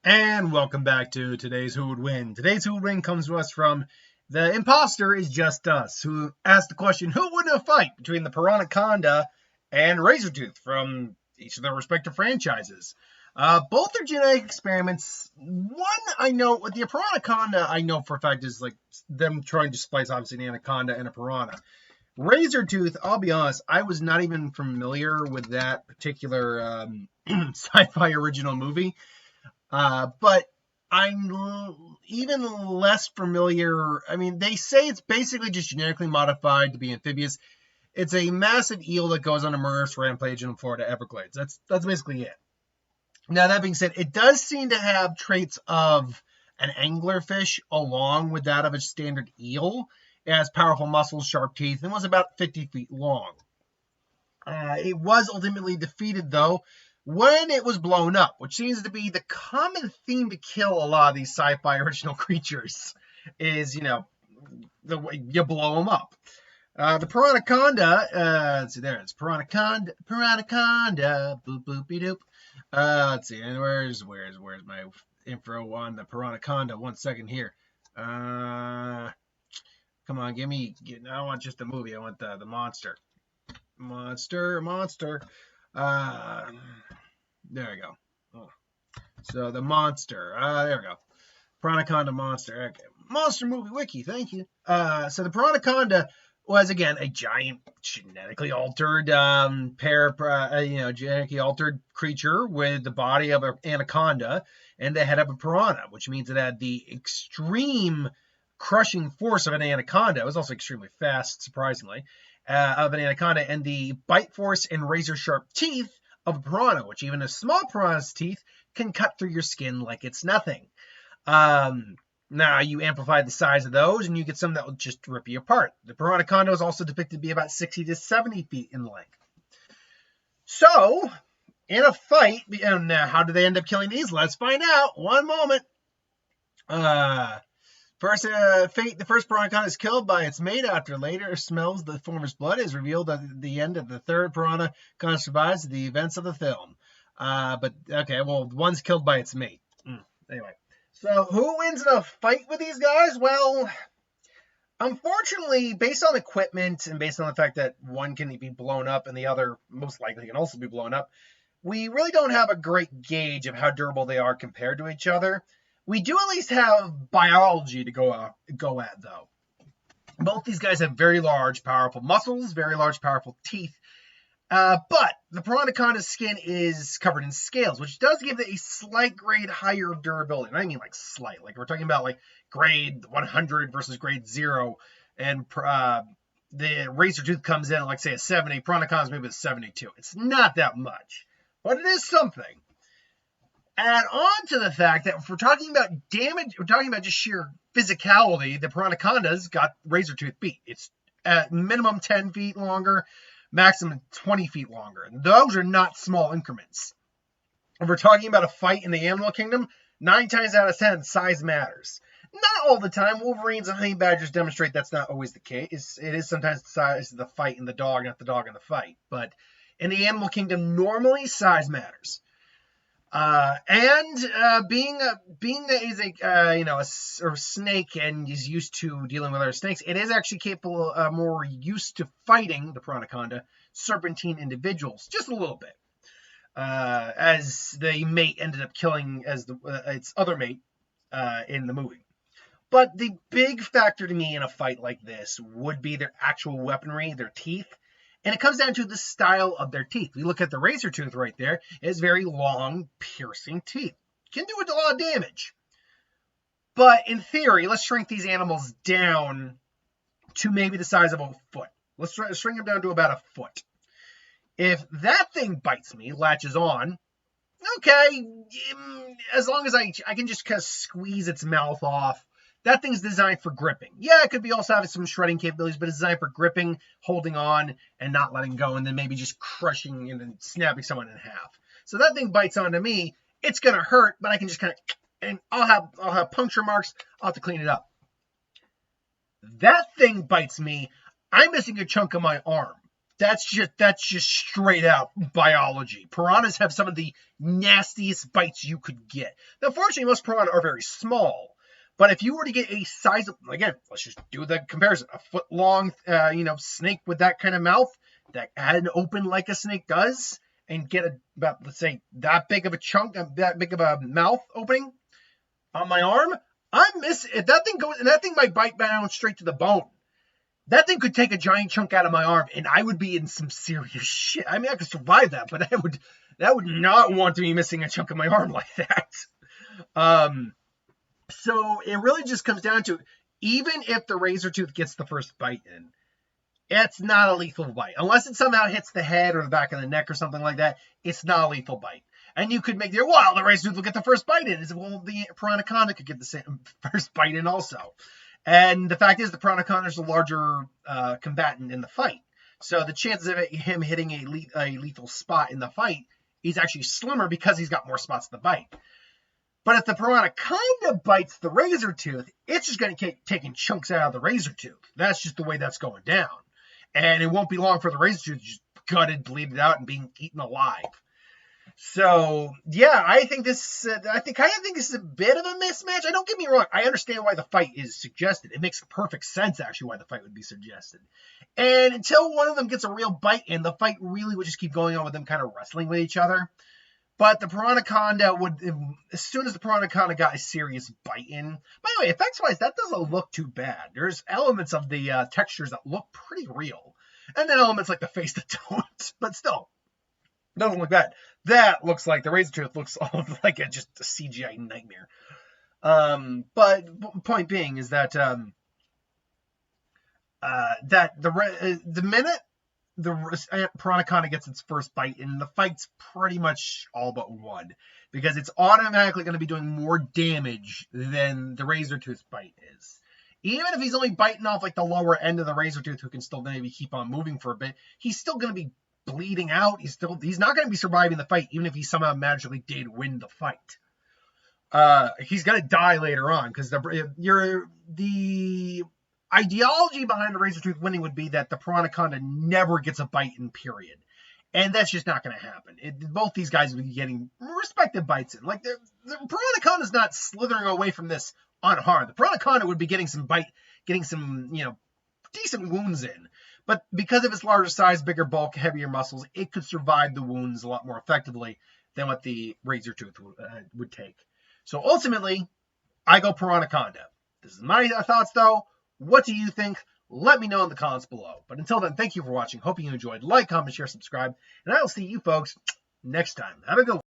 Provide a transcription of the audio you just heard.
And welcome back to today's Who Would Win. Today's Who Would Win comes to us from The Imposter Is Just Us, who asked the question, who would in a fight between the Piranhaconda and Razortooth from each of their respective franchises? Both are genetic experiments. One I know, with the Piranhaconda, I know for a fact is like them trying to splice obviously an anaconda and a piranha. Razortooth, I'll be honest, I was not even familiar with that particular sci-fi original movie. But I'm even less familiar. I mean, they say it's basically just genetically modified to be amphibious. It's a massive eel that goes on a murderous rampage in the Florida Everglades. That's basically it. Now, that being said, it does seem to have traits of an anglerfish along with that of a standard eel. It has powerful muscles, sharp teeth, and was about 50 feet long. It was ultimately defeated, though, when it was blown up, which seems to be the common theme to kill a lot of these sci-fi original creatures, is, the way you blow them up. The Piranhaconda, let's see, there it's Piranhaconda, boop, boopy doop. Let's see, and where's my info on the Piranhaconda? 1 second here. Come on, I don't want just the movie, I want the monster. Monster. There we go. Oh. So the monster. There we go. Piranhaconda monster. Okay. Monster movie wiki. Thank you. So the Piranhaconda was again a giant genetically altered genetically altered creature with the body of an anaconda and the head of a piranha, which means it had the extreme crushing force of an anaconda. It was also extremely fast, surprisingly. Of an anaconda, and the bite force and razor sharp teeth of a piranha, which even a small piranha's teeth can cut through your skin like it's nothing. Now you amplify the size of those and you get some that will just rip you apart. The Piranhaconda is also depicted to be about 60 to 70 feet in length. So, in a fight, and how do they end up killing these? Let's find out. One moment. First fate, the first Piranhaconda is killed by its mate after later smells the former's blood. Is revealed at the end of the third Piranhaconda survives the events of the film. One's killed by its mate. Anyway, so who wins in a fight with these guys? Well, unfortunately, based on equipment and based on the fact that one can be blown up and the other most likely can also be blown up, we really don't have a great gauge of how durable they are compared to each other. We do at least have biology to go at, though. Both these guys have very large, powerful muscles, very large, powerful teeth. But the Piranhaconda's skin is covered in scales, which does give it a slight grade higher of durability. And I mean like slight. Like we're talking about like grade 100 versus grade 0. And the Razortooth comes in at like, say, a 70. Piranhaconda's maybe a 72. It's not that much. But it is something. Add on to the fact that if we're talking about damage, we're talking about just sheer physicality, the Piranhaconda's got Razortooth beat. It's at minimum 10 feet longer, maximum 20 feet longer. And those are not small increments. If we're talking about a fight in the animal kingdom, 9 times out of 10, size matters. Not all the time. Wolverines and honey badgers demonstrate that's not always the case. It is sometimes the size of the fight in the dog, not the dog in the fight. But in the animal kingdom, normally size matters. Being a snake and is used to dealing with other snakes, it is actually capable, more used to fighting the Piranhaconda serpentine individuals, just a little bit. As the mate ended up killing its other mate in the movie. But the big factor to me in a fight like this would be their actual weaponry, their teeth. And it comes down to the style of their teeth. We look at the Razortooth right there. It has very long, piercing teeth. Can do a lot of damage. But in theory, let's shrink these animals down to maybe the size of a foot. Let's shrink them down to about a foot. If that thing bites me, latches on, okay, as long as I can just kind of squeeze its mouth off. That thing's designed for gripping. Yeah, it could be also having some shredding capabilities, but it's designed for gripping, holding on, and not letting go, and then maybe just crushing and then snapping someone in half. So that thing bites onto me. It's gonna hurt, but I can just kind of, and I'll have puncture marks. I'll have to clean it up. That thing bites me. I'm missing a chunk of my arm. That's just straight out biology. Piranhas have some of the nastiest bites you could get. Now, fortunately, most piranha are very small. But if you were to get a sizable, again, let's just do the comparison, a foot long, snake with that kind of mouth that had open like a snake does, and get about, let's say, that big of a chunk, that big of a mouth opening on my arm, if that thing goes, and that thing might bite down straight to the bone. That thing could take a giant chunk out of my arm, and I would be in some serious shit. I mean, I could survive that, but that would not want to be missing a chunk of my arm like that. So it really just comes down to, even if the Razortooth gets the first bite in, it's not a lethal bite. Unless it somehow hits the head or the back of the neck or something like that, it's not a lethal bite. And you could make the, well, the Razortooth will get the first bite in. Well, the Piranhaconda could get the same first bite in also. And the fact is, the Piranhaconda is the larger combatant in the fight. So the chances of him hitting a lethal spot in the fight is actually slimmer because he's got more spots to bite. But if the Piranhaconda bites the Razortooth, it's just going to keep taking chunks out of the Razortooth. That's just the way that's going down. And it won't be long for the Razortooth just gutted, bleeded out, and being eaten alive. So, yeah, I think this is a bit of a mismatch. Don't get me wrong. I understand why the fight is suggested. It makes perfect sense, actually, why the fight would be suggested. And until one of them gets a real bite in, the fight really would just keep going on with them kind of wrestling with each other. But the Piranhaconda would, as soon as the Piranhaconda got a serious bite in, by the way, effects-wise, that doesn't look too bad. There's elements of the textures that look pretty real. And then elements like the face that don't, but still. Doesn't look bad. That looks like the Razortooth looks like just a CGI nightmare. But point being is that the minute the Piranhaconda gets its first bite, and the fight's pretty much all but won, because it's automatically going to be doing more damage than the Razortooth's bite is. Even if he's only biting off like the lower end of the Razortooth, who can still maybe keep on moving for a bit, he's still going to be bleeding out. He's not going to be surviving the fight, even if he somehow magically did win the fight. He's going to die later on, because the ideology behind the Razortooth winning would be that the Piranhaconda never gets a bite in, period. And that's just not going to happen. Both these guys would be getting respective bites in. Like, the Piranhaconda's not slithering away from this unharmed. The Piranhaconda would be getting some decent wounds in. But because of its larger size, bigger bulk, heavier muscles, it could survive the wounds a lot more effectively than what the Razortooth would take. So ultimately, I go Piranhaconda. This is my thoughts, though. What do you think? Let me know in the comments below. But until then, thank you for watching. Hope you enjoyed. Like, comment, share, subscribe. And I will see you folks next time. Have a good one.